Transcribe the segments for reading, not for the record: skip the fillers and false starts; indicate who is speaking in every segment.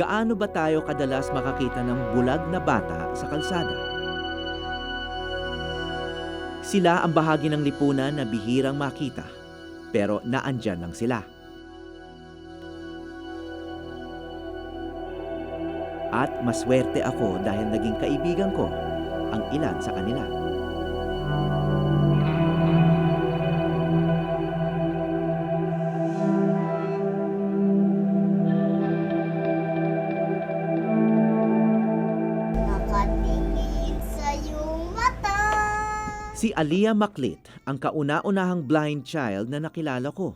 Speaker 1: Gaano ba tayo kadalas makakita ng bulag na bata sa kalsada? Sila ang bahagi ng lipunan na bihirang makita, pero naandyan lang sila. At maswerte ako dahil naging kaibigan ko ang ilan sa kanila.
Speaker 2: Nakatingin sa iyong mata.
Speaker 1: Si Aliyah Maclit ang kauna-unahang blind child na nakilala ko.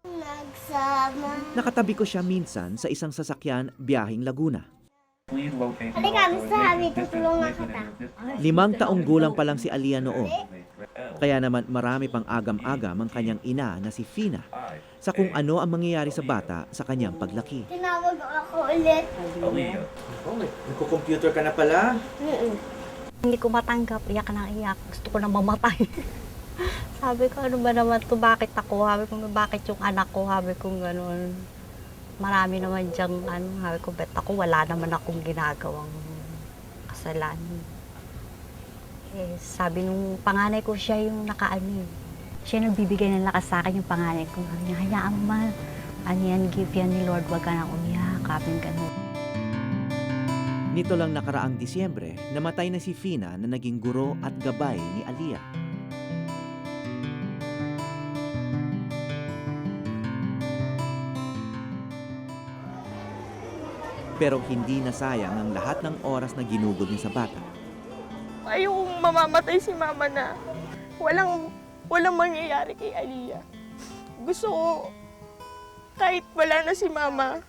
Speaker 2: Nagsama.
Speaker 1: Nakatabi ko siya minsan sa isang sasakyan biyaheng Laguna.
Speaker 2: Halika, Mr. Javi, tutulungan kita.
Speaker 1: 5 taong gulang pa lang si Aliyah noon. Kaya naman marami pang agam-agam ang kanyang ina na si Fina sa kung ano ang mangyayari sa bata sa kanyang paglaki.
Speaker 2: Tinawag ako ulit.
Speaker 1: Nagko-computer ka na pala?
Speaker 3: Hindi ko matanggap, iyak na iyak. Gusto ko na mamatay. Sabi ko, ano ba naman to? Bakit ako? Sabi ko, bakit yung anak ko? Sabi ko, gano'n. Marami naman diyang, sabi ko, bet ako, wala naman akong ginagawang kasalanan. Eh, sabi nung panganay ko, siya yung siya yung nagbibigay ng lakas sa akin, yung panganay ko. Sabi niya, hayaan mo, ma. Ano yan, give yan ni Lord, wag ka nang umiyak. Kapin gano'n.
Speaker 1: Nito lang nakaraang Disyembre, namatay na si Fina na naging guro at gabay ni Aliyah. Pero hindi nasayang ang lahat ng oras na ginugol niya sa bata.
Speaker 4: Ayokong mamamatay si mama na walang mangyayari kay Aliyah. Gusto ko, kahit wala na si mama,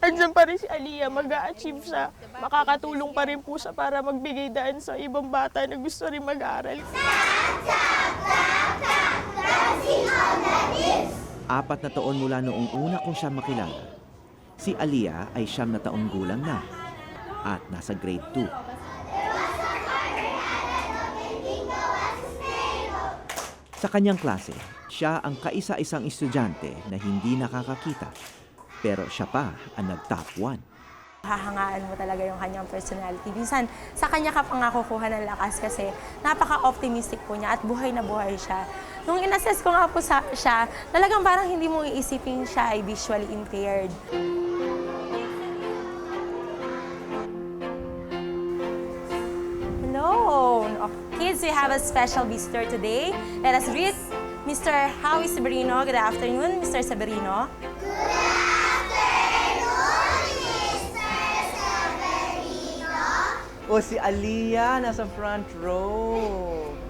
Speaker 4: andyan pa rin si Aliyah, mag-a-achieve sa makakatulong pa rin po sa para magbigay daan sa ibang bata na gusto rin mag-aaral.
Speaker 1: 4 na taon mula noong una kong siya makilala, si Aliyah ay 9 na taong gulang na at nasa grade 2. Sa kanyang klase, siya ang kaisa-isang estudyante na hindi nakakakita, pero siya pa ang nag-top 1.
Speaker 5: Hahangaan mo talaga yung kanyang personality. Minsan, sa kanya ka pang nakukuha ng lakas kasi napaka-optimistic po niya at buhay na buhay siya. Nung in-assess ko nga po siya, talagang parang hindi mo iisipin siya ay visually impaired. Hello! Kids, we have a special visitor today. Let us greet Mr. Howie Severino. Good afternoon, Mr. Severino.
Speaker 1: O si Aliyah, nasa front row.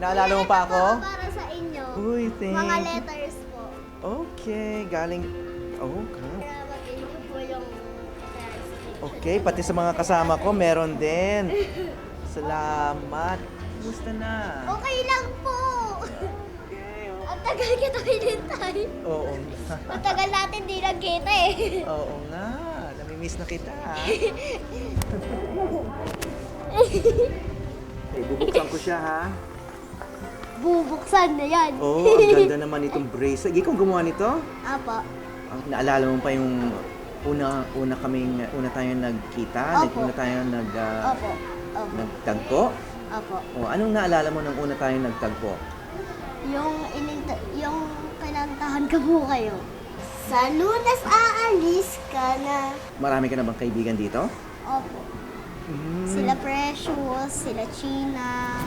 Speaker 1: Naalala mo pa ako?
Speaker 2: Para sa inyo.
Speaker 1: Uy, thank
Speaker 2: Mga
Speaker 1: you.
Speaker 2: letters po.
Speaker 1: Okay, galing... Okay.
Speaker 2: Kaya mag-inyo po yung
Speaker 1: Okay, pati sa mga kasama ko, meron din. Salamat. Gusto na.
Speaker 2: Okay lang po. Ang tagal kita hinintay.
Speaker 1: Oo.
Speaker 2: Ang tagal natin di nagkita eh.
Speaker 1: Oo nga. Namimiss na kita. Okay, bubuksan ko siya ha.
Speaker 2: Bubuksan na yan.
Speaker 1: Oo, ang ganda naman itong bracelet. Ikaw gumawa nito?
Speaker 2: Apo.
Speaker 1: Naalala mo pa yung una tayong nagkita?
Speaker 2: Opo.
Speaker 1: Una tayong
Speaker 2: Opo. Opo.
Speaker 1: nagtagpo?
Speaker 2: Opo.
Speaker 1: O, anong naalala mo nung una tayong nagtagpo?
Speaker 2: Yung kinantahan ka po kayo. Sa Lunas aalis ka na.
Speaker 1: Marami ka na bang kaibigan dito?
Speaker 2: Opo. Sila Precious, sila China.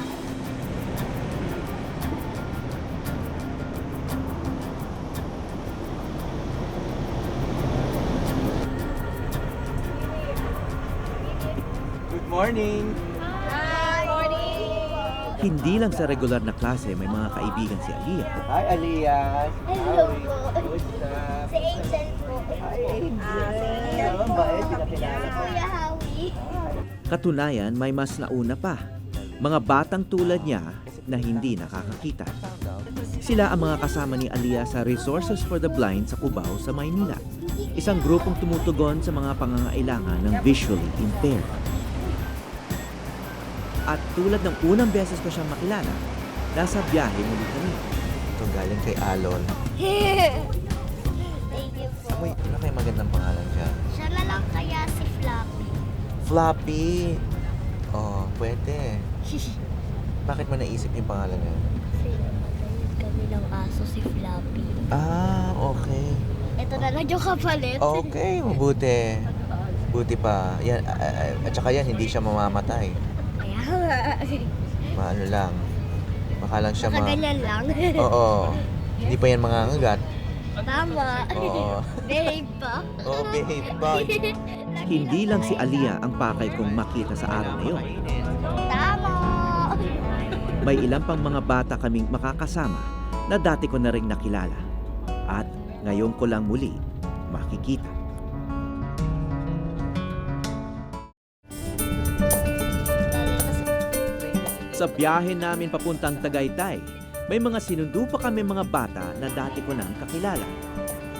Speaker 1: Good morning! Hindi lang sa regular na klase may mga kaibigan si Aliyah. Hi, Aliyah!
Speaker 2: Hello po.
Speaker 1: Kumusta?
Speaker 2: Si Angel po.
Speaker 1: Hi, Angel!
Speaker 2: Hello po. Kuya Howie.
Speaker 1: Katunayan, may mas nauna pa. Mga batang tulad niya na hindi nakakakita. Sila ang mga kasama ni Aliyah sa Resources for the Blind sa Cubao sa Maynila. Isang grupong tumutugon sa mga pangangailangan ng visually impaired. At tulad ng unang beses ko siyang makilala, nasa biyahe muli kami. Ito galing kay Alon.
Speaker 2: Thank you po.
Speaker 1: Ano kayo magandang pangalan dyan?
Speaker 2: Siya na lang kaya si Flap.
Speaker 1: Floppy. Oh, pwede. Bakit mo naisip yung pangalan na yun?
Speaker 2: Kasi kami ng aso si Flappy.
Speaker 1: Ah, okay.
Speaker 2: Ito na lang yung kapalit.
Speaker 1: Okay, mabuti. Buti pa. Yan, at saka yan, hindi siya mamamatay.
Speaker 2: Kaya nga.
Speaker 1: Maano lang. Baka lang siya
Speaker 2: Nakaganyan lang.
Speaker 1: Oo. Hindi pa yan mangangagat.
Speaker 2: Tama.
Speaker 1: Oo.
Speaker 2: Behave pa.
Speaker 1: Oo, behave pa. Hindi lang si Aliyah ang pakay kong makita sa araw na yun.
Speaker 2: Tama.
Speaker 1: May ilang pang mga bata kaming makakasama na dati ko na rin nakilala. At ngayon ko lang muli makikita. Sa biyahe namin papuntang Tagaytay, may mga sinundo pa kami mga bata na dati ko nang kakilala.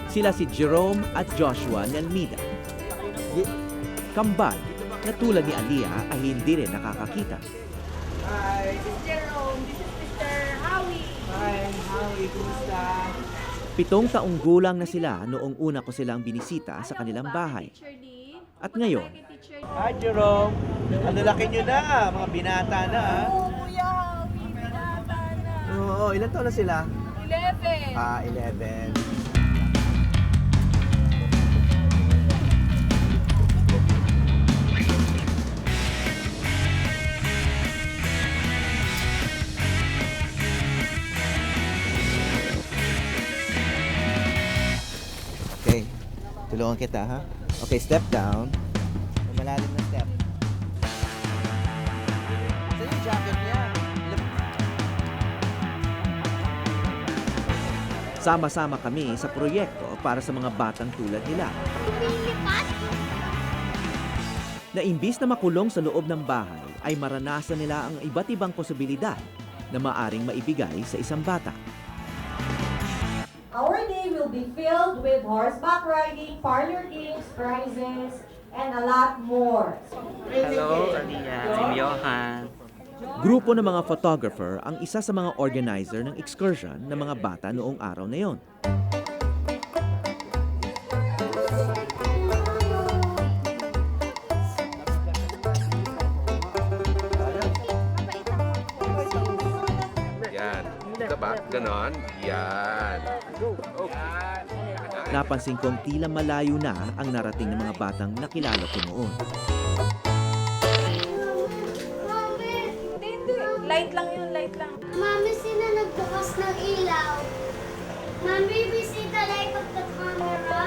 Speaker 1: Sila si Jerome at Joshua Nelmida. Kambal na tulad ni Aliyah ay hindi rin nakakakita.
Speaker 6: Hi. This is Jerome. This is Mr. Howie. Hi, Howie. Kumusta?
Speaker 1: 7 taong gulang na sila noong una ko silang binisita sa kanilang bahay. At ngayon,
Speaker 6: Hi, Jerome. Ang lalaki nyo na. Mga binata na.
Speaker 5: Kuya, binata na.
Speaker 6: Oo, ilan taon na sila?
Speaker 5: 11.
Speaker 6: 11.
Speaker 1: okay, tulungan kita ha. Okay, step down. May malalim na step.
Speaker 6: Saan yung jacket niya?
Speaker 1: Sama-sama kami sa proyekto para sa mga batang tulad nila.
Speaker 2: Lumilipat.
Speaker 1: Na imbis na makulong sa loob ng bahay, ay maranasan nila ang iba't ibang posibilidad na maaring maibigay sa isang bata.
Speaker 7: Our day will be filled with horseback riding, parlor games, prizes, and a lot more.
Speaker 8: Hello, Aliyah. I'm Johan.
Speaker 1: Grupo ng mga photographer ang isa sa mga organizer ng excursion ng mga bata noong araw na yon.
Speaker 9: Yan. Diba? Ganon. Yan.
Speaker 1: Napansin kong tila malayo na ang narating ng mga batang nakilala ko noon.
Speaker 2: Mami,
Speaker 5: Hindi. Light lang yun, light lang.
Speaker 2: Mami, sino nagbukas ng ilaw? Mami, we see the light of the camera.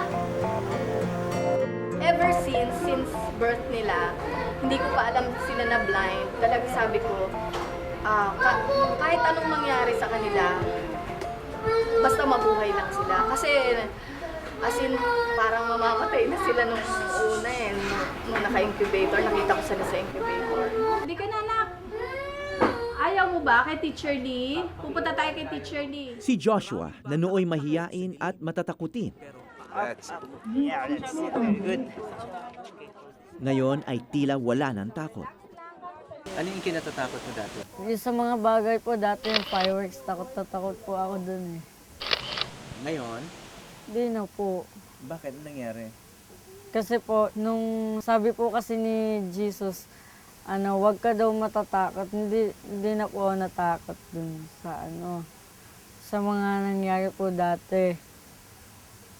Speaker 10: Ever since birth nila, hindi ko pa alam sila na blind. Talaga sabi ko, kahit anong mangyari sa kanila, basta mabuhay lang sila. Kasi, as in, parang mamamatay na sila nung una eh. Nung naka-incubator, nakita ko sila sa incubator.
Speaker 5: Hindi ka na, anak. Ayaw mo ba kay Teacher Lee? Pupunta tayo kay Teacher Lee.
Speaker 1: Si Joshua na nooy mahiyain at matatakutin.
Speaker 6: Yeah, that's it. Very good.
Speaker 1: Ngayon ay tila wala ng takot.
Speaker 8: Ano yung kinatatakot mo dati?
Speaker 3: Yung sa mga bagay po, dati yung fireworks, takot na takot po ako dun eh.
Speaker 6: Ngayon,
Speaker 3: Hindi na po.
Speaker 6: bakit nangyari?
Speaker 3: Kasi po, nung sabi po kasi ni Jesus, wag ka daw matatakot. Hindi na po ako natakot dun sa mga nangyari po dati.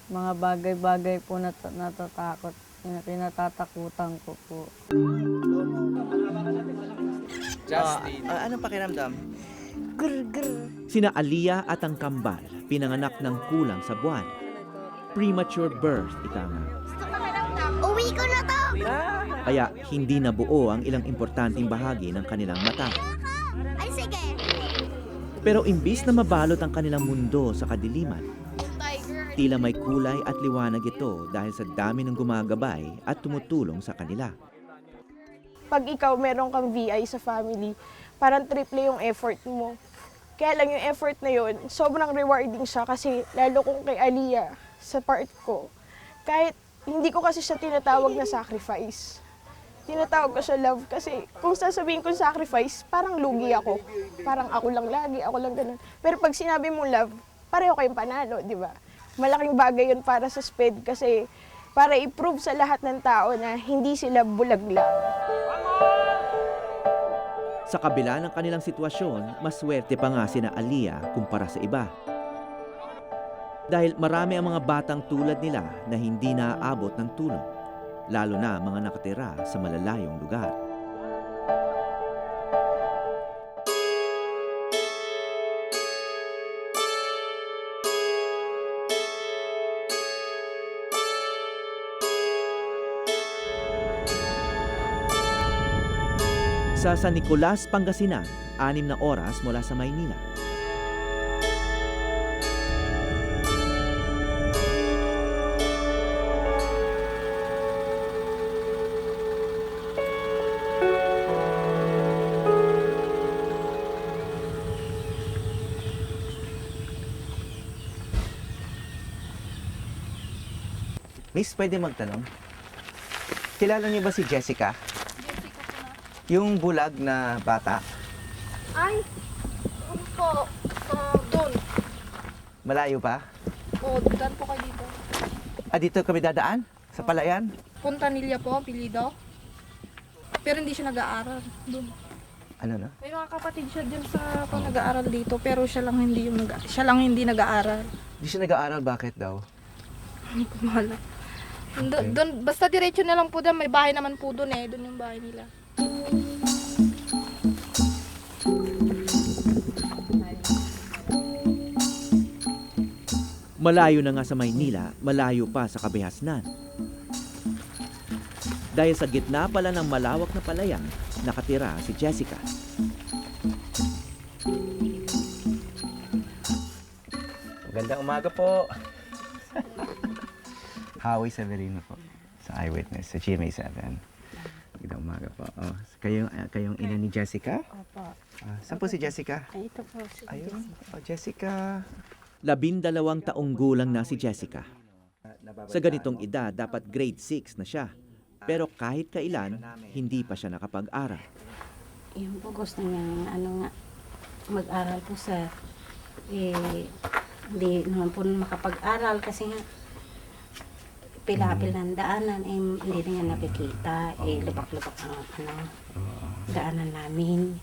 Speaker 3: Mga bagay-bagay po na natatakot. Kinatatakutan ko po.
Speaker 8: Justin.
Speaker 6: Anong pakiramdam?
Speaker 1: Sina Aliyah at ang kambal, pinanganak ng kulang sa buwan. Premature birth, ika nga.
Speaker 2: Uwi ko na to!
Speaker 1: Kaya hindi nabuo ang ilang importanteng bahagi ng kanilang mata.
Speaker 2: Ay, sige!
Speaker 1: Pero imbis na mabalot ang kanilang mundo sa kadiliman, tila may kulay at liwanag ito dahil sa dami ng gumagabay at tumutulong sa kanila.
Speaker 4: Pag ikaw meron kang VI sa family, parang triple yung effort mo. Kaya lang yung effort na yun, sobrang rewarding siya kasi lalo kung kay Aliyah, sa part ko, kahit hindi ko kasi siya tinatawag na sacrifice. Tinatawag ko siya love kasi kung sasabihin kong sacrifice, parang lugi ako. Parang ako lang lagi, ako lang ganun. Pero pag sinabi mong love, pareho kayong panalo, di ba? Malaking bagay yun para sa SPED kasi para i-prove sa lahat ng tao na hindi sila bulag lang.
Speaker 1: Sa kabila ng kanilang sitwasyon, maswerte pa nga sina Aliyah kumpara sa iba. Dahil marami ang mga batang tulad nila na hindi naaabot ng tulong, lalo na mga nakatira sa malalayong lugar. Sa San Nicolas, Pangasinan, 6 na oras mula sa Maynila.
Speaker 11: Miss, pwede magtanong? Kilala niyo ba si Jessica? Yung bulag na bata?
Speaker 4: Ay, po, doon.
Speaker 11: Malayo pa?
Speaker 4: O, daan po kayo dito.
Speaker 11: Dito kami dadaan? Sa Palayan?
Speaker 4: Fontanilla po, apelido. Pero hindi siya nag-aaral doon.
Speaker 11: Ano na?
Speaker 4: May mga kapatid siya dyan sa nag-aaral dito, pero siya lang hindi nag-aaral.
Speaker 11: Hindi siya nag-aaral, bakit daw?
Speaker 4: Hindi ko mahala. Doon, basta diretso na lang po doon, may bahay naman po doon eh, doon yung bahay nila.
Speaker 1: Malayo na nga sa Maynila, malayo pa sa Kabihasnan. Dahil sa gitna pala ng malawak na palayan, nakatira si Jessica.
Speaker 11: Magandang umaga po. Howie Severino po, sa Eyewitness, sa GMA7. Magandang umaga po. Oh, kayong ina ni Jessica?
Speaker 3: Opo.
Speaker 11: Saan po si Jessica?
Speaker 3: Ito po si
Speaker 11: Ayun. Oh, Jessica.
Speaker 1: 12 taong gulang na si Jessica. Sa ganitong edad, dapat grade 6 na siya. Pero kahit kailan, hindi pa siya nakapag-aral.
Speaker 3: Yun po gusto niya, mag-aral po sir. Hindi naman po makapag-aral kasi nga, pilapil ng daanan, hindi na niya nakikita, lubak-lubak ang daanan namin.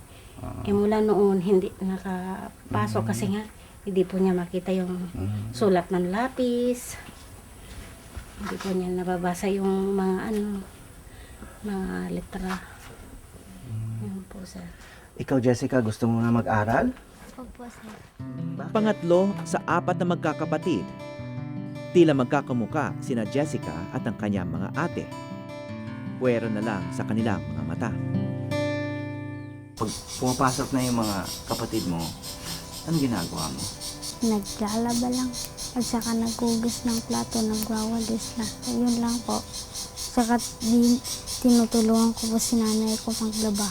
Speaker 3: Mula noon, hindi nakapasok kasi nga, hindi po niya makita yung sulat ng lapis. Hindi po niya nababasa yung mga letra. Yun po, sir.
Speaker 11: Ikaw, Jessica, gusto mo na mag-aral?
Speaker 2: Opo, sir.
Speaker 1: Pangatlo, sa 4 na magkakapatid, tila magkakamuka sina Jessica at ang kanyang mga ate. Puwera na lang sa kanilang mga mata.
Speaker 11: Pag pumapasok na yung mga kapatid mo, anong ginagawa mo?
Speaker 2: Naglalaba lang. At saka naghugas ng plato, nagwawalis na. Ayun lang po. Saka tinutulungan ko po si nanay ko maglaba.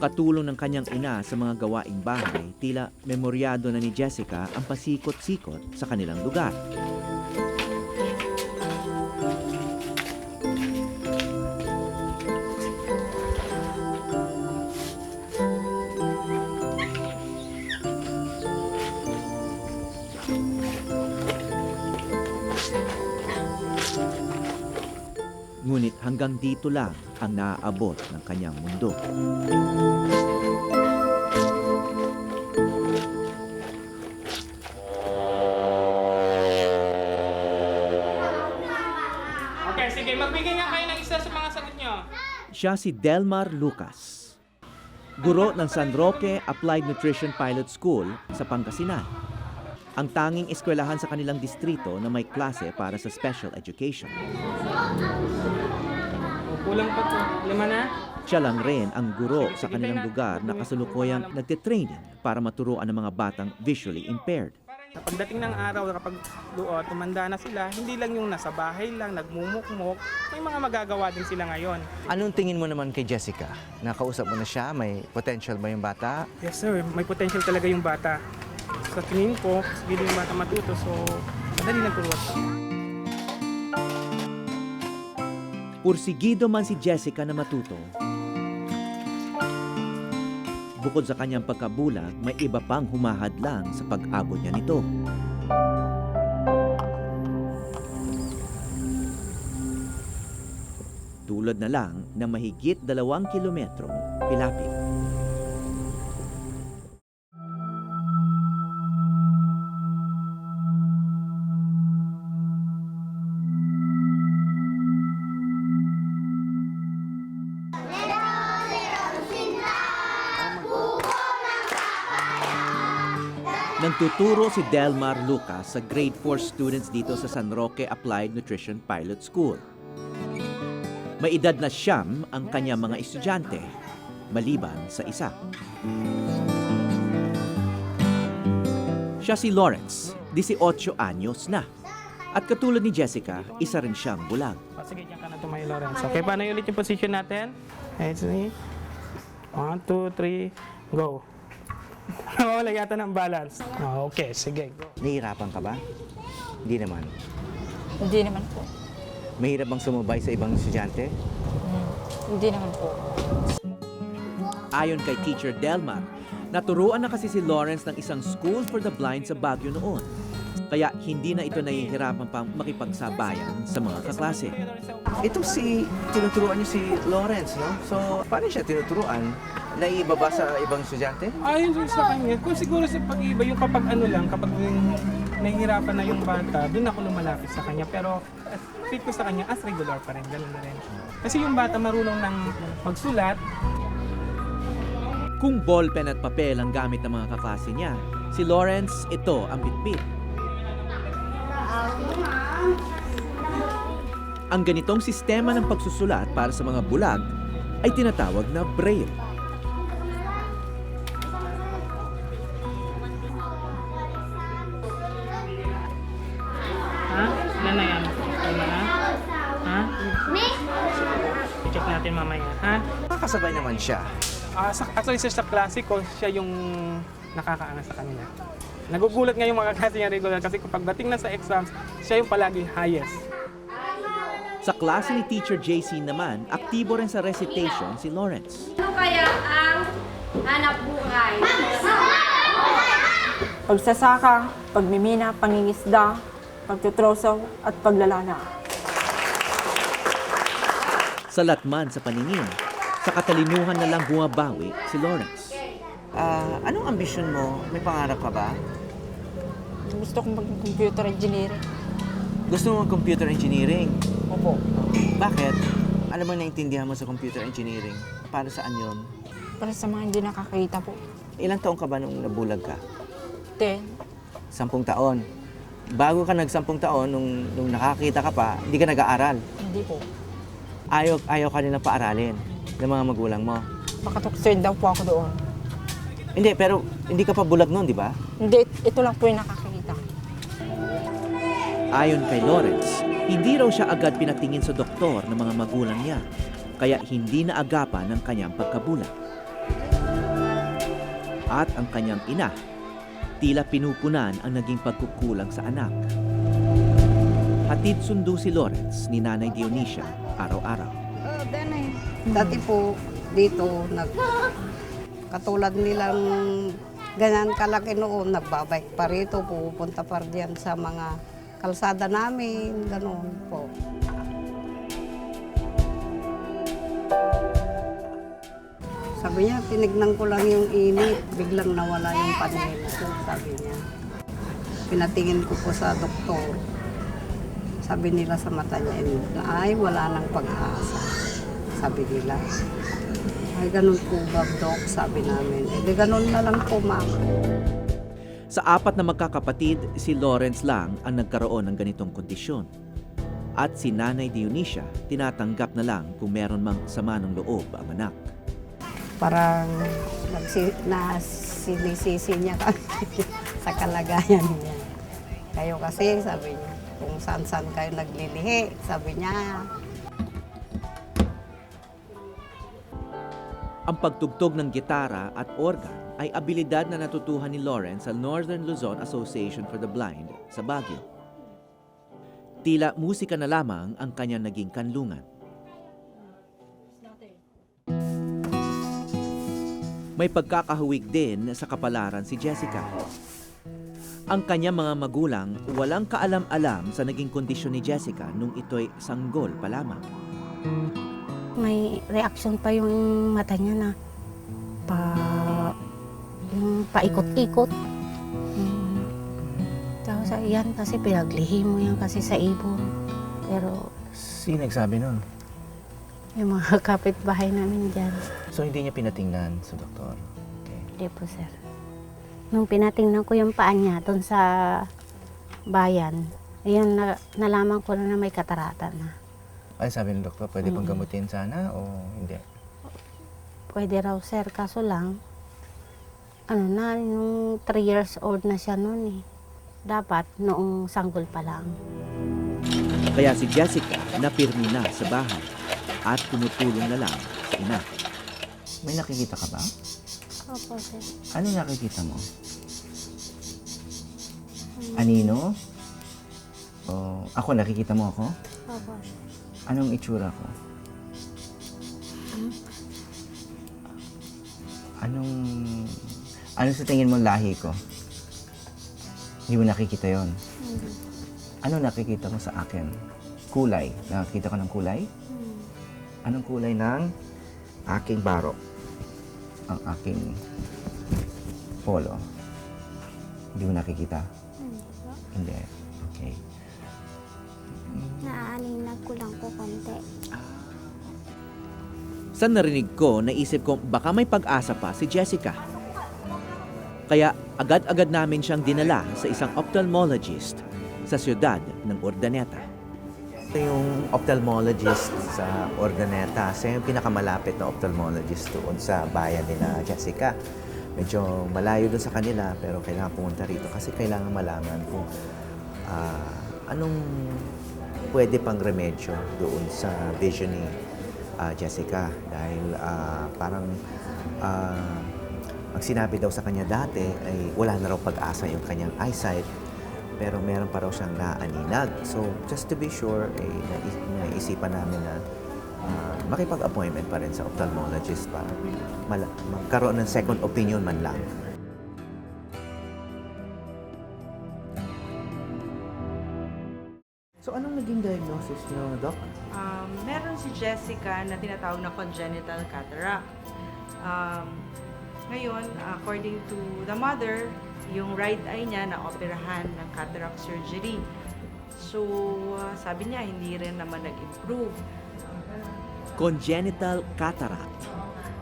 Speaker 1: Katulong ng kanyang ina sa mga gawaing bahay, tila memoryado na ni Jessica ang pasikot-sikot sa kanilang lugar. Ngunit hanggang dito lang ang naaabot ng kanyang mundo.
Speaker 6: Okay, sige. Magbigay nga kayo ng isa sa mga sagot nyo.
Speaker 1: Siya si Delmar Lucas, guro ng San Roque Applied Nutrition Pilot School sa Pangasinan. Ang tanging eskwelahan sa kanilang distrito na may klase para sa special education.
Speaker 6: Kulang pa to. 5 na?
Speaker 1: Siya lang rin ang guro sa kanilang lugar na kasalukuyang nagtitraining para maturuan ang mga batang visually impaired.
Speaker 6: Sa pagdating ng araw, kapag tumanda na sila, hindi lang yung nasa bahay lang, nagmumukmok, may mga magagawa din sila ngayon.
Speaker 11: Anong tingin mo naman kay Jessica? Nakausap mo na siya? May potential ba yung bata?
Speaker 6: Yes sir, may potential talaga yung bata. Sa tingin ko, sige yung bata matuto, so madali lang turuan.
Speaker 1: Pursigido man si Jessica na matuto, bukod sa kanyang pagkabulag, may iba pang humahadlang sa pag-abot niya nito. Tulad na lang ng mahigit 2 kilometrong pilapil. Nagtuturo si Delmar Lucas sa grade 4 students dito sa San Roque Applied Nutrition Pilot School. May edad na 9 ang kanyang mga estudyante, maliban sa isa. Siya si Lawrence, 18 anyos na. At katulad ni Jessica, isa rin siyang bulag.
Speaker 6: Sige, diyan ka na tumayo, Lawrence. Okay, paano ulit yung position natin? Let's see. 1, 2, 3, go. Wala yata ng balance. Okay, sige, go.
Speaker 11: Nahihirapan ka ba? Hindi naman.
Speaker 12: Hindi naman po.
Speaker 11: Mahirap bang sumabay sa ibang estudyante?
Speaker 12: Hindi naman po.
Speaker 1: Ayon kay Teacher Delmar, naturuan na kasi si Lawrence ng isang school for the blind sa Baguio noon. Kaya hindi na ito nahihirapan pang makipagsabayan sa mga kaklase.
Speaker 11: Ito tinuturuan niyo si Lawrence, no? So, paano siya tinuturuan? Naiiba ba sa ibang estudyante?
Speaker 6: Ayon sa kanya, kung siguro sa pag-iba, yung kapag kapag nahihirapan na yung bata, doon ako lumalapit sa kanya. Pero fit ko sa kanya as regular pa rin, ganun na rin. Kasi yung bata marunong ng magsulat.
Speaker 1: Kung ballpen at papel ang gamit ng mga kaklase niya, si Lawrence, ito ang bitbit. Ang ganitong sistema ng pagsusulat para sa mga bulag ay tinatawag na braille.
Speaker 6: Ha? Ilan na yan? Tama na? Ha? I-check natin mamaya, ha?
Speaker 11: Nakakasabay naman siya.
Speaker 6: Actually, sa klase ko, siya yung nakakaangas sa kanila. Nagugulat nga yung mga klase niya regular kasi kapag dating na sa exams, siya yung palaging highest.
Speaker 1: Sa klase ni Teacher JC naman, aktibo rin sa recitation si Lawrence.
Speaker 10: Ano kaya ang hanap buhay?
Speaker 12: Pagsasaka, pagmimina, pangingisda, pagtutroso, at paglalana.
Speaker 1: Salatman sa paningin, sa katalinuhan na lang bumabawi si Lawrence.
Speaker 11: Anong ambisyon mo? May pangarap ka ba?
Speaker 12: Gusto kong mag-computer engineering.
Speaker 11: Gusto mo mag-computer engineering?
Speaker 12: Opo.
Speaker 11: Bakit? Ano bang naintindihan mo sa computer engineering? Para saan yun?
Speaker 12: Para sa mga hindi nakakita po.
Speaker 11: Ilang taon ka ba nung nabulag ka?
Speaker 12: 10.
Speaker 11: 10 taon. Bago ka nag-10 taon, nung nakakita ka pa, hindi ka nag-aaral.
Speaker 12: Hindi po.
Speaker 11: Ayaw ka nilang paaralin ng mga magulang mo.
Speaker 12: Makatuksoid daw po ako doon.
Speaker 11: Hindi, pero hindi ka pa bulag noon, di ba?
Speaker 12: Hindi, ito lang po yung nakakita.
Speaker 1: Ayon kay Lawrence, hindi raw siya agad pinatingin sa doktor ng mga magulang niya, kaya hindi na agapan ng kanyang pagkabulag. At ang kanyang ina, tila pinupunan ang naging pagkukulang sa anak. Hatid sundo si Lawrence ni Nanay Dionisia araw-araw.
Speaker 13: Dati po dito, katulad nilang ganyan kalaki noon, nagbabike pa rito, pupunta pa diyan sa mga kalsada namin, gano'n po. Sabi niya, tinignan ko lang yung init, biglang nawala yung panela ko, sabi niya. Pinatingin ko po sa doktor. Sabi nila sa mata niya, ay wala nang pag-asa. Sabi nila. Ay ganun po ba, Doc? Sabi namin. Di ganun na lang po, ma'am.
Speaker 1: Sa 4 na magkakapatid, si Lawrence lang ang nagkaroon ng ganitong kondisyon. At si Nanay Dionisia, tinatanggap na lang kung meron mang sama ng loob ang anak.
Speaker 13: Parang sinisisi niya kami sa kalagayan niya. Kayo kasi, sabi niya, kung saan-saan kayo naglilihi, sabi niya.
Speaker 1: Ang pagtugtog ng gitara at organ ay abilidad na natutuhan ni Lawrence sa Northern Luzon Association for the Blind sa Baguio. Tila musika na lamang ang kanyang naging kanlungan. May pagkakahuwig din sa kapalaran si Jessica. Ang kanyang mga magulang walang kaalam-alam sa naging kondisyon ni Jessica nung ito'y sanggol pa lamang.
Speaker 2: May reaction pa yung mata niya na yung paikot-ikot. Tapos yan kasi pinaglihi mo yan kasi sa ibon. Pero
Speaker 11: Sino nagsabi nun?
Speaker 2: yung mga kapitbahay namin dyan,
Speaker 11: So, hindi niya pinatingnan sa doktor?
Speaker 2: hindi po sir. Nung pinatingnan ko yung paa niya doon sa bayan, ayun, nalaman ko na may katarata na.
Speaker 11: Ay, sabi ng doktor, pwede pang gamutin sana o hindi?
Speaker 2: Pwede raw sir, kaso lang, yung 3 years old na siya noon eh. Dapat noong sanggol pa lang.
Speaker 1: Kaya si Jessica napirmi na sa bahay at tumutulong na lang sa ina.
Speaker 11: May nakikita ka ba?
Speaker 2: Opo sir.
Speaker 11: Ano nakikita mo? Anino? O ako, nakikita mo ako?
Speaker 2: Opo.
Speaker 11: Anong itsura ko? Ano sa tingin mo lahi ko? Hindi mo nakikita yon. Ano nakikita mo sa akin? Kulay. Nakikita ko ng kulay? Anong kulay ng aking barok? Ang aking polo. Hindi mo nakikita? Hindi. Okay.
Speaker 2: Naaaninag ko lang po konti.
Speaker 1: Sa narinig ko, naisip ko baka may pag-asa pa si Jessica. Kaya agad-agad namin siyang dinala sa isang ophthalmologist sa siyudad ng Urdaneta.
Speaker 11: Ito yung ophthalmologist sa Urdaneta. Siya yung pinakamalapit na ophthalmologist doon sa bayan ni na Jessica. Medyo malayo doon sa kanila pero kailangan pumunta rito kasi kailangan malaman kung anong pwede pang remedyo doon sa vision ni Jessica. Dahil parang ang sinabi daw sa kanya dati ay wala na raw pag-asa yung kanyang eyesight pero meron pa raw siyang naaninag. So, just to be sure, naisipan namin na makipag-appointment pa rin sa ophthalmologist para magkaroon ng second opinion man lang. So, anong naging diagnosis niyo, Doc?
Speaker 14: Meron si Jessica na tinatawag na congenital cataract. Ngayon, according to the mother, yung right eye niya na-operahan ng cataract surgery. So, sabi niya, hindi rin naman nag-improve.
Speaker 1: Congenital cataract.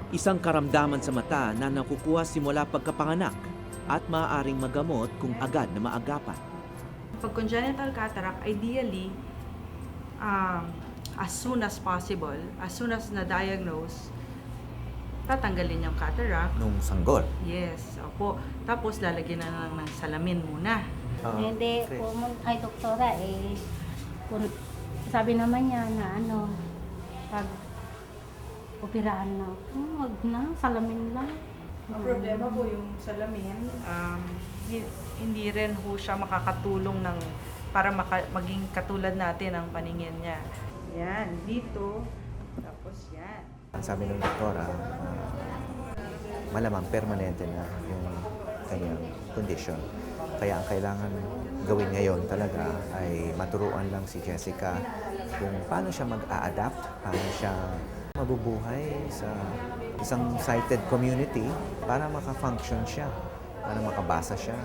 Speaker 1: Isang karamdaman sa mata na nakukuha simula pagkapanganak at maaaring magamot kung agad na maagapan.
Speaker 14: Pag congenital cataract, ideally, as soon as possible, as soon as na-diagnose, tatanggalin yung cataract.
Speaker 11: Nung sanggol?
Speaker 14: Yes, opo. Tapos lalagyan na lang ng salamin muna.
Speaker 2: Hindi, kay doktora sabi naman niya na pag operahan na, wag na, salamin lang.
Speaker 14: Ang problema po yung salamin, hindi rin ho siya makakatulong para maging katulad natin ang paningin niya. Yan, dito, tapos yan.
Speaker 11: Sabi ng doktora, malamang permanente na yung kanyang kondisyon. Kaya ang kailangan gawin ngayon talaga ay maturuan lang si Jessica kung paano siya mag-a-adapt, paano siya mabubuhay sa isang sighted community para maka-function siya, para makabasa siya,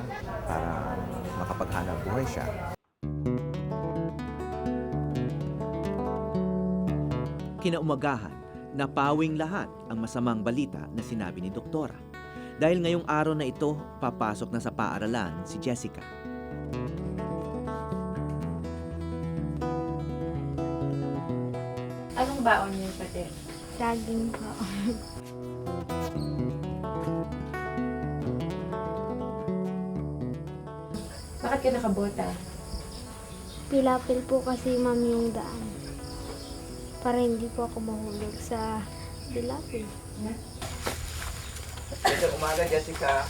Speaker 11: para makapaghanap buhay siya.
Speaker 1: Kinaumagahan, napawing lahat ang masamang balita na sinabi ni Doktora. Dahil ngayong araw na ito, papasok na sa paaralan si Jessica.
Speaker 10: Anong baon niyo pati?
Speaker 2: Saging po.
Speaker 10: Bakit ka nakabota?
Speaker 2: Pilapil po kasi ma'am yung daan. Para hindi po ako mahulog sa pilapil.
Speaker 11: Magandang umaga, Jessica.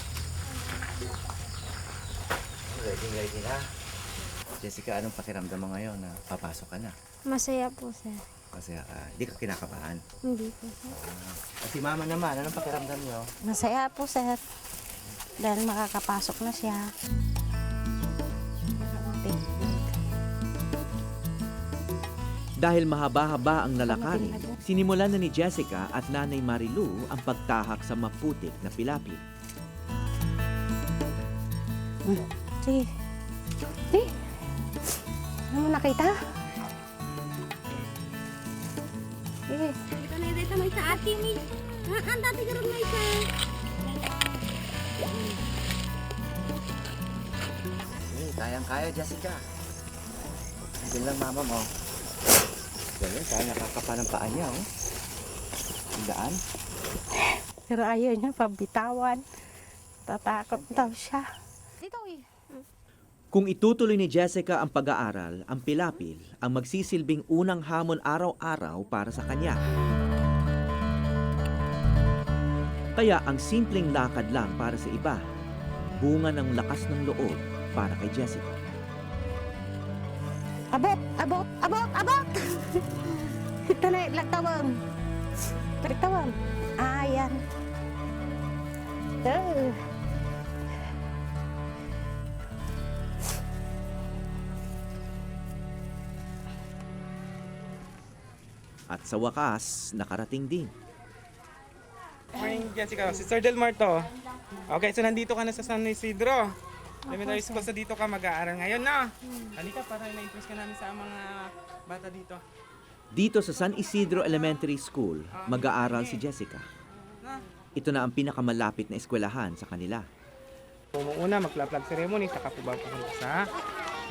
Speaker 11: Ready na. Jessica, anong pakiramdam mo ngayon na papasok ka na?
Speaker 2: Masaya po sir.
Speaker 11: Kasi hindi ka kinakabahan.
Speaker 2: Hindi po, sir.
Speaker 11: At si mama naman, anong pakiramdam niyo?
Speaker 15: Masaya po, sir. Dahil makakapasok na siya.
Speaker 1: Dahil mahaba-haba ang lalakarin, sinimulan na ni Jessica at Nanay Marilu ang pagtahak sa maputik na pilapil.
Speaker 15: Sige. Sige. Ano mo nakita? Sige.
Speaker 2: Dito na dito may sa ate ni. Ang dati karon may sa.
Speaker 11: Kayang-kaya, Jessica. Hindi lang mama mo. Ganyan, kaya nakakapa ng paa niya, oh. Ang daan.
Speaker 15: Pero ayaw niya pabitawan. Tatakot daw siya.
Speaker 2: Dito eh.
Speaker 1: Kung itutuloy ni Jessica ang pag-aaral, ang pilapil ang magsisilbing unang hamon araw-araw para sa kanya. Kaya ang simpleng lakad lang para sa iba, bunga ng lakas ng loob para kay Jessica.
Speaker 15: Abot! Abot! Abot! Abot! Ito na, lagtawang. Lagtawang. Ayan.
Speaker 1: At sa wakas, nakarating din.
Speaker 6: Morning, Jessica. Sister Delmar to. Okay, so nandito ka na sa San Isidro. Elementary school, so dito ka mag-aaral ngayon, no? Halika para na-interest ka namin sa mga bata dito.
Speaker 1: Dito sa San Isidro Elementary School, mag-aaral si Jessica. Ito na ang pinakamalapit na eskwelahan sa kanila.
Speaker 6: Una, magpla-plug ceremony, saka po ba pupunta sa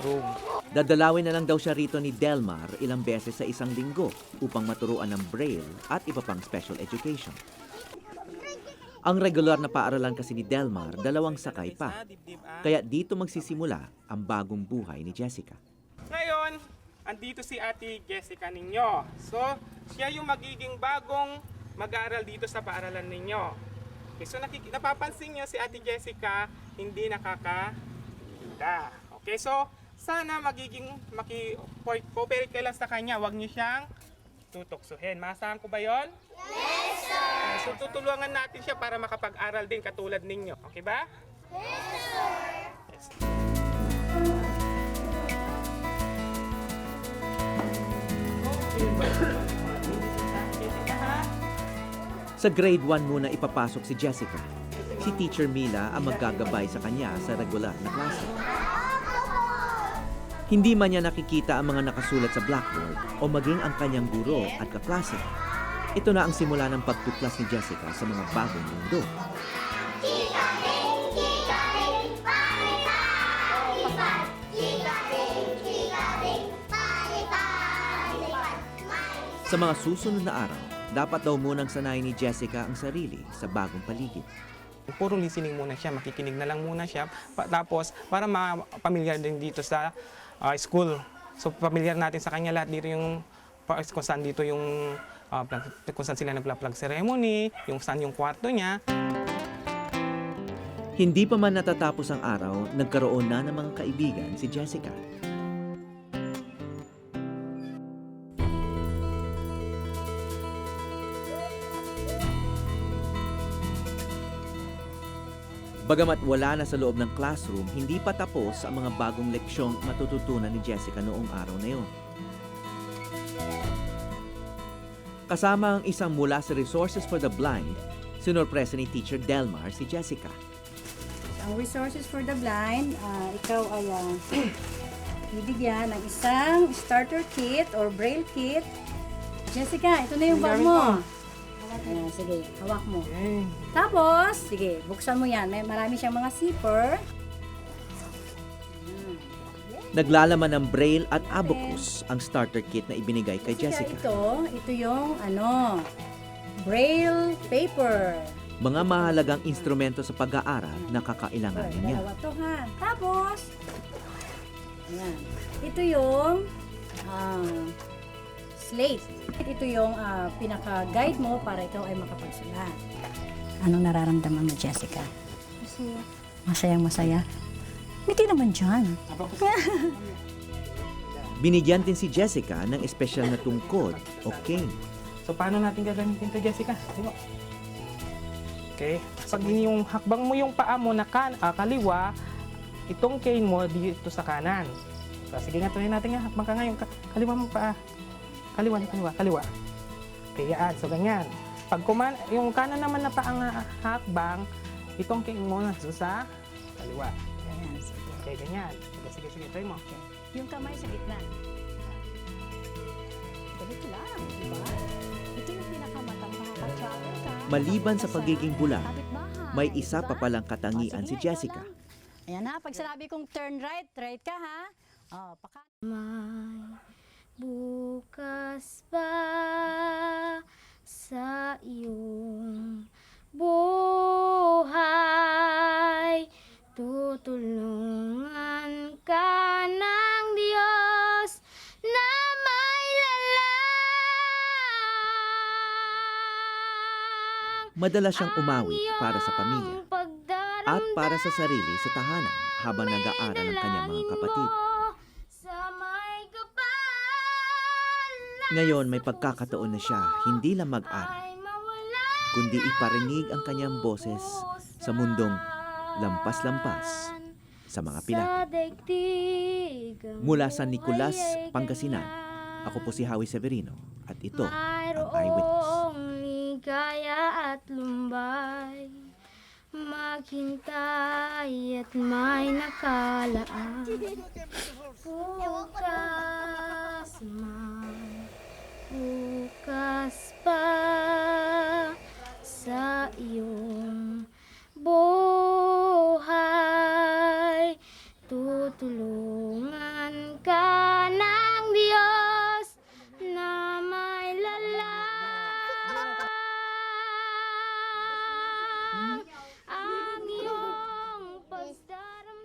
Speaker 6: room.
Speaker 1: Dadalawin na lang daw siya rito ni Delmar ilang beses sa isang linggo upang maturuan ng Braille at iba pang special education. Ang regular na paaralan kasi ni Delmar, 2 sakay pa. Kaya dito magsisimula ang bagong buhay ni Jessica.
Speaker 6: Ngayon, andito si Ate Jessica ninyo. So, siya yung magiging bagong mag-aaral dito sa paaralan ninyo. Okay, so napapansin nyo si Ate Jessica hindi nakakita. Okay, so sana magiging cooperate kayo lang sa kanya. Huwag nyo siyang tutuksuhin. Maasahan ko ba yon? Yes, sir! So tutulungan natin siya para makapag-aral din katulad ninyo. Okay ba? Yes, sir! Yes.
Speaker 1: Sa grade 1 muna ipapasok si Jessica. Si Teacher Mila ang maggagabay sa kanya sa regular na klase. Hindi man niya nakikita ang mga nakasulat sa blackboard o maging ang kanyang guro at kaklase. Ito na ang simula ng pagtuklas ni Jessica sa mga bagong mundo. Sa mga susunod na araw, dapat daw munang sanayin ni Jessica ang sarili sa bagong paligid.
Speaker 6: Puro listening muna siya, makikinig na lang muna siya. Tapos, para ma-familiar din dito sa school. So, familiar natin sa kanya lahat dito yung kung saan dito yung kung saan sila nagpa-plug ceremony, yung saan yung kwarto niya.
Speaker 1: Hindi pa man natatapos ang araw, nagkaroon na ng mga kaibigan si Jessica. Bagamat wala na sa loob ng classroom, hindi pa tapos ang mga bagong leksyong matututunan ni Jessica noong araw na yun. Kasama ang isang mula sa Resources for the Blind, sinorpresa ni Teacher Delmar si Jessica.
Speaker 16: Ang Resources for the Blind, ikaw ay bibigyan ng isang starter kit or braille kit. Jessica, ito na yung bag mo. Ayan, sige, hawak mo. Tapos, sige, buksan mo yan. Marami siyang mga zipper.
Speaker 1: Naglalaman ng Braille at Abacus ang starter kit na ibinigay kay Jessica.
Speaker 16: Ito yung braille paper.
Speaker 1: Mga mahalagang instrumento sa pag-aaral na kakailanganin niya.
Speaker 16: Dalawa to ha. Tapos, ayan. Ito yung slate. Ito yung pinaka-guide mo para ikaw ay makapagsulat. Anong nararamdaman mo, Jessica?
Speaker 2: Masaya.
Speaker 16: Masayang masaya? Hindi naman dyan.
Speaker 1: Binigyan din si Jessica ng espesyal na tungkod o cane.
Speaker 6: So, paano natin gagamitin to, Jessica? Tingnan mo. Okay. Pag yung hakbang mo yung paa mo na kaliwa, itong cane mo dito sa kanan. So, sige nga, tuloy natin nga. Hakbang ka nga yung kaliwa mong paa. Kaliwa. Okay, yan. So, ganyan. Pag yung kanan naman na paang hakbang, itong cane mo na sa kaliwa.
Speaker 16: Ganyan. Sige.
Speaker 6: Okay, ganyan. Sige, try mo.
Speaker 16: Yung kamay sa gitna. Ganito lang, di ba? Ito yung pinakamatang makaka-travel ka.
Speaker 1: Maliban sa pagiging bulag, may isa pa palang katangian si Jessica.
Speaker 16: Ayan ha, pag sinabi kong turn right, right ka ha. Oh,
Speaker 2: May bukas pa sa iyong buhay, tutulungan ka ng Diyos na may lalang.
Speaker 1: Madalas siyang umawi para sa pamilya at para sa sarili sa tahanan habang nag-aaral ang kanyang mga kapatid. Ngayon may pagkakataon na siya hindi lang mag-aral, kundi iparinig ang kanyang boses sa mundong lampas-lampas sa mga pilapit. Mula San Nicolas, Pangasinan, ako po si Howie Severino at ito ang Eyewitness.
Speaker 2: Ligaya at lumbay, maghintay at may nakalaan. Bukas pa sa iyong buhay, tutulungan